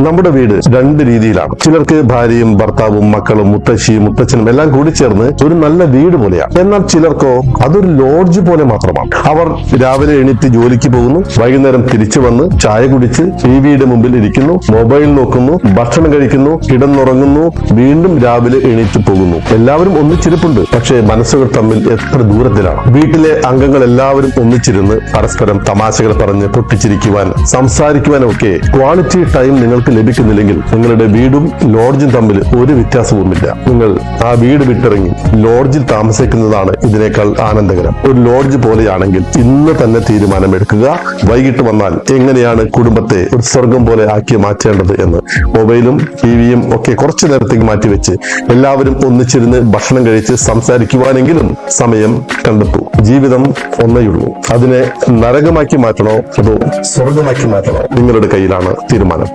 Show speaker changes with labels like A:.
A: നമ്മുടെ വീട് രണ്ട് രീതിയിലാണ്. ചിലർക്ക് ഭാര്യയും ഭർത്താവും മക്കളും മുത്തശ്ശിയും മുത്തച്ഛനും എല്ലാം കൂടി ചേർന്ന് ഒരു നല്ല വീട് പോലെയാണ്. എന്നാൽ ചിലർക്കോ അതൊരു ലോഡ്ജ് പോലെ മാത്രമാണ്. അവർ രാവിലെ എണീറ്റ് ജോലിക്ക് പോകുന്നു, വൈകുന്നേരം തിരിച്ചു വന്ന് ചായ കുടിച്ച് ടിവിയുടെ മുമ്പിൽ ഇരിക്കുന്നു, മൊബൈൽ നോക്കുന്നു, ഭക്ഷണം കഴിക്കുന്നു, കിടന്നുറങ്ങുന്നു, വീണ്ടും രാവിലെ എണീറ്റ് പോകുന്നു. എല്ലാവരും ഒന്നിച്ചിരിപ്പുണ്ട്, പക്ഷേ മനസ്സുകൾ തമ്മിൽ എത്ര ദൂരത്തിലാണ്. വീട്ടിലെ അംഗങ്ങൾ എല്ലാവരും ഒന്നിച്ചിരുന്ന് പരസ്പരം തമാശകൾ പറഞ്ഞ് പൊട്ടിച്ചിരിക്കുവാൻ, സംസാരിക്കുവാനും ഒക്കെ ക്വാളിറ്റി ടൈം നിങ്ങൾക്ക് ലഭിക്കുന്നില്ലെങ്കിൽ നിങ്ങളുടെ വീടും ലോഡ്ജും തമ്മിൽ ഒരു വ്യത്യാസവുമില്ല. നിങ്ങൾ ആ വീട് വിട്ടിറങ്ങി ലോഡ്ജിൽ താമസിക്കുന്നതാണ് ഇതിനേക്കാൾ ആനന്ദകരം. ഒരു ലോഡ്ജ് പോലെയാണെങ്കിൽ ഇന്ന് തന്നെ തീരുമാനമെടുക്കുക. വൈകിട്ട് വന്നാൽ എങ്ങനെയാണ് കുടുംബത്തെ ഒരു സ്വർഗം പോലെ ആക്കി മാറ്റേണ്ടത് എന്ന്. മൊബൈലും ടിവിയും ഒക്കെ കുറച്ചു നേരത്തേക്ക് മാറ്റിവെച്ച് എല്ലാവരും ഒന്നിച്ചിരുന്ന് ഭക്ഷണം കഴിച്ച് സംസാരിക്കുവാനെങ്കിലും സമയം കണ്ടെത്തൂ. ജീവിതം ഒന്നേയുള്ളൂ. അതിനെ നരകമാക്കി മാറ്റണോ അതോ സ്വർഗമാക്കി മാറ്റണോ? നിങ്ങളുടെ കയ്യിലാണ് തീരുമാനം.